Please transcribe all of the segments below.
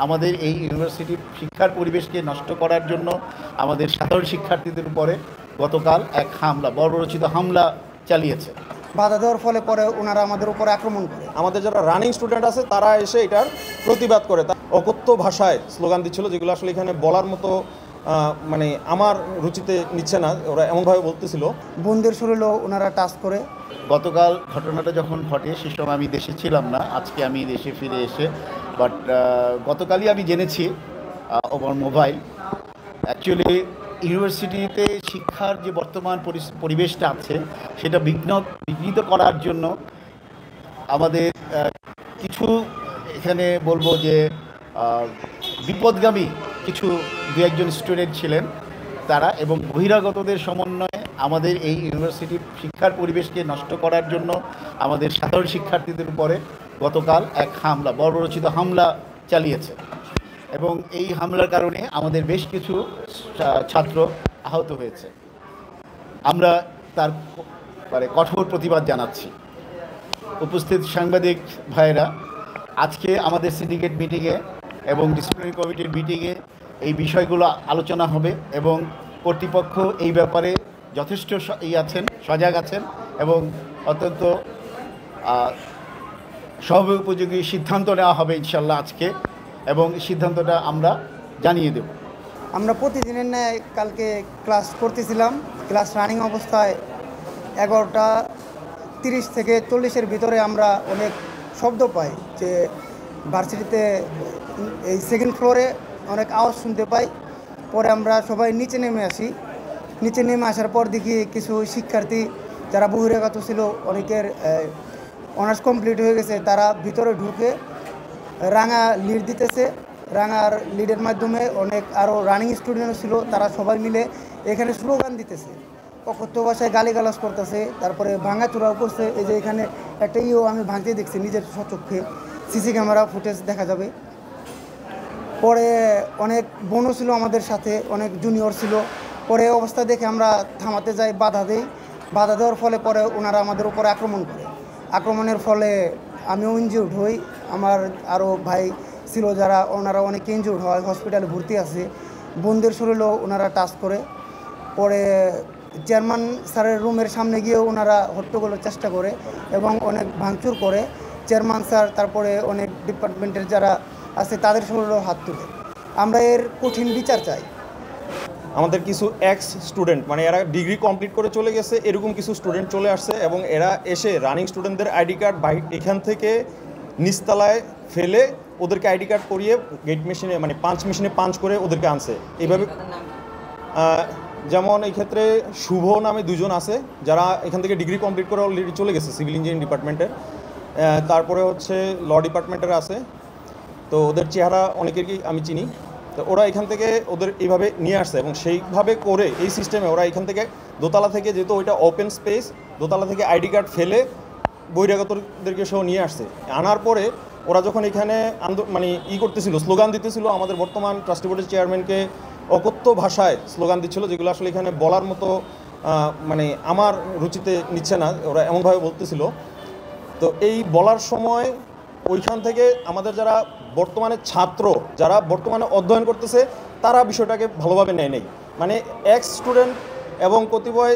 আমাদের এই ইউনিভার্সিটির শিক্ষার পরিবেশকে নষ্ট করার জন্য আমাদের সাধারণ শিক্ষার্থীদের উপরে গতকাল এক হামলা, বর্বরচিত হামলা চালিয়েছে। বাধা দেওয়ার ফলে পরে ওনারা আমাদের উপরে আক্রমণ করে। আমাদের যারা রানিং স্টুডেন্ট আছে তারা এসে এটার প্রতিবাদ করে, অকথ্য ভাষায় স্লোগান দিচ্ছিল, যেগুলো আসলে এখানে বলার মতো মানে আমার রুচিতে নিচ্ছে না, ওরা এমনভাবে বলতেছিল। বোনদের শরীরেও ওনারা টাচ করে। গতকাল ঘটনাটা যখন ঘটে সে সময় আমি দেশে ছিলাম না, আজকে আমি দেশে ফিরে এসে বাট গতকালই আমি জেনেছি ওভার মোবাইল। অ্যাকচুয়ালি ইউনিভার্সিটিতে শিক্ষার যে বর্তমান পরিবেশটা আছে সেটা বিঘ্নিত করার জন্য আমাদের কিছু এখানে বলবো যে বিপদগামী কিছু দু একজন স্টুডেন্ট ছিলেন তারা, এবং বহিরাগতদের সমন্বয়ে আমাদের এই ইউনিভার্সিটির শিক্ষার পরিবেশকে নষ্ট করার জন্য আমাদের সাধারণ শিক্ষার্থীদের উপরে গতকাল এক হামলা, বর্বরচিত হামলা চালিয়েছে। এবং এই হামলার কারণে আমাদের বেশ কিছু ছাত্র আহত হয়েছে। আমরা তার কঠোর প্রতিবাদ জানাচ্ছি। উপস্থিত সাংবাদিক ভাইয়েরা, আজকে আমাদের সিন্ডিকেট মিটিংয়ে এবং ডিসিপ্লিনারি কমিটির মিটিংয়ে এই বিষয়গুলো আলোচনা হবে এবং কর্তৃপক্ষ এই ব্যাপারে যথেষ্ট সজাগ আছেন এবং অত্যন্ত সব উপযোগী সিদ্ধান্ত নেওয়া হবে ইনশাল্লাহ আজকে, এবং সিদ্ধান্তটা আমরা জানিয়ে দেব। আমরা প্রতিদিনের ন্যায় কালকে ক্লাস করতেছিলাম। ক্লাস রানিং অবস্থায় 11:30 থেকে 40-এর ভিতরে আমরা অনেক শব্দ পাই, যে ভার্সিটিতে এই সেকেন্ড ফ্লোরে অনেক আওয়াজ শুনতে পাই। পরে আমরা সবাই নিচে নেমে আসি। নিচে নেমে আসার পর দেখি কিছু শিক্ষার্থী যারা বহিরাগত ছিল, অনেকের অনার্স কমপ্লিট হয়ে গেছে, তারা ভিতরে ঢুকে রাঙা লিড দিতেছে। রাঙার লিডের মাধ্যমে অনেক আরও রানিং স্টুডেন্টও ছিল, তারা সবাই মিলে এখানে স্লোগান দিতেছে, অকথ্য ভাষায় গালিগালাজ করতেছে, তারপরে ভাঙাচোরাও করছে। এই যে এখানে একটা আমি ভাঙতে দেখছি নিজের স্বচক্ষে, সিসি ক্যামেরা ফুটেজ দেখা যাবে। পরে অনেক বোনও ছিল আমাদের সাথে, অনেক জুনিয়র ছিল। পরে অবস্থা দেখে আমরা থামাতে যাই, বাধা দিই। বাধা দেওয়ার ফলে পরে ওনারা আমাদের উপরে আক্রমণ করে। আক্রমণের ফলে আমিও ইনজিউর্ড হই, আমার আরও ভাই ছিল যারা, ওনারা অনেক ইনজিউর্ড হয়, হসপিটালে ভর্তি আছে। বোনদের শরীরেও ওনারা টাচ করে। পরে চেয়ারম্যান স্যারের রুমের সামনে গিয়েও ওনারা হট্টগোলের চেষ্টা করে এবং অনেক ভাঙচুর করে। চেয়ারম্যান স্যার, তারপরে অনেক ডিপার্টমেন্টের যারা আছে তাদের শরীরেও হাত তুলে। আমরা এর কঠিন বিচার চাই। আমাদের কিছু এক্স স্টুডেন্ট, মানে এরা ডিগ্রি কমপ্লিট করে চলে গেছে, এরকম কিছু স্টুডেন্ট চলে আসছে এবং এরা এসে রানিং স্টুডেন্টদের আইডি কার্ড এখান থেকে নিচতলায় ফেলে ওদেরকে আইডি কার্ড করিয়ে গেট মেশিনে, মানে পাঞ্চ মেশিনে পাঞ্চ করে ওদেরকে আনছে। এইভাবে যেমন এই ক্ষেত্রে শুভ নামে দুজন আছে যারা এখান থেকে ডিগ্রি কমপ্লিট করে অলরেডি চলে গেছে সিভিল ইঞ্জিনিয়ারিং ডিপার্টমেন্টের। তারপরে হচ্ছে ল ডিপার্টমেন্টের আছে, তো ওদের চেহারা অনেকেরই আমি চিনি। তো ওরা এখান থেকে ওদের এইভাবে নিয়ে আসছে এবং সেইভাবে করে এই সিস্টেমে ওরা এখান থেকে দোতলা থেকে, যেহেতু ওইটা ওপেন স্পেস, দোতলা থেকে আইডি কার্ড ফেলে বহিরাগতদেরকে সহ নিয়ে আসছে। আনার পরে ওরা যখন এখানে মানে করতেছিল, স্লোগান দিতেছিল, আমাদের বর্তমান ট্রাস্টি বোর্ডের চেয়ারম্যানকে অকথ্য ভাষায় স্লোগান দিচ্ছিল, যেগুলো আসলে এখানে বলার মতো মানে আমার রুচিতে নিচ্ছে না, ওরা এমনভাবে বলতেছিল। তো এই বলার সময় ওইখান থেকে আমাদের যারা বর্তমানে ছাত্র, যারা বর্তমানে অধ্যয়ন করতেছে, তারা বিষয়টাকে ভালোভাবে নেয় নেই। মানে এক্স স্টুডেন্ট এবং কতিপয়,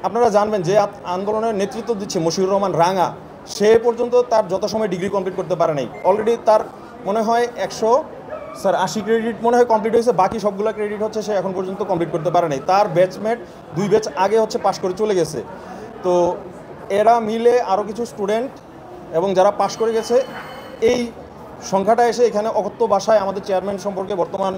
আপনারা জানবেন যে আন্দোলনের নেতৃত্ব দিচ্ছে মশিউর রহমান রাঙা, সে পর্যন্ত তার যথাসময় ডিগ্রি কমপ্লিট করতে পারে নাই। অলরেডি তার মনে হয় 180 ক্রেডিট মনে হয় কমপ্লিট হয়েছে, বাকি সবগুলো ক্রেডিট হচ্ছে সে এখন পর্যন্ত কমপ্লিট করতে পারে নাই। তার ব্যাচমেট 2 ব্যাচ আগে হচ্ছে পাশ করে চলে গেছে। তো এরা মিলে আরও কিছু স্টুডেন্ট এবং যারা পাশ করে গেছে, এই সংখ্যাটা এসে এখানে অকথ্য ভাষায় আমাদের চেয়ারম্যান সম্পর্কে, বর্তমান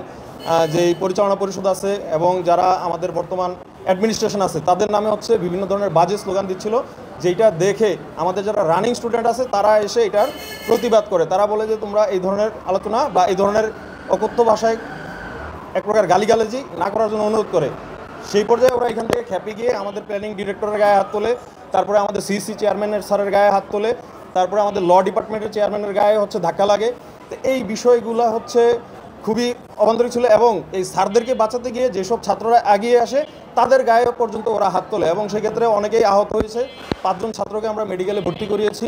যে পরিচালনা পরিষদ আছে এবং যারা আমাদের বর্তমান অ্যাডমিনিস্ট্রেশন আছে, তাদের নামে হচ্ছে বিভিন্ন ধরনের বাজে স্লোগান দিচ্ছিল, যেটা দেখে আমাদের যারা রানিং স্টুডেন্ট আছে তারা এসে এটার প্রতিবাদ করে। তারা বলে যে তোমরা এই ধরনের আলোচনা বা এই ধরনের অকথ্য ভাষায় এক প্রকার গালিগালাজি না করার জন্য অনুরোধ করে। সেই পর্যায়ে ওরা এখান থেকে খেপে গিয়ে আমাদের প্ল্যানিং ডিরেক্টরের গায়ে হাত তোলে, তারপরে আমাদের সিসি চেয়ারম্যানের স্যারের গায়ে হাত তোলে, তারপরে আমাদের ল ডিপার্টমেন্টের চেয়ারম্যানের গায়ে হচ্ছে ধাক্কা লাগে। তো এই বিষয়গুলো হচ্ছে খুবই অবান্তরিক ছিল এবং এই স্যারদেরকে বাঁচাতে গিয়ে যেসব ছাত্ররা এগিয়ে আসে তাদের গায়ে পর্যন্ত ওরা হাত তোলে এবং সেক্ষেত্রে অনেকেই আহত হয়েছে। 5 জন ছাত্রকে আমরা মেডিকেলে ভর্তি করিয়েছি।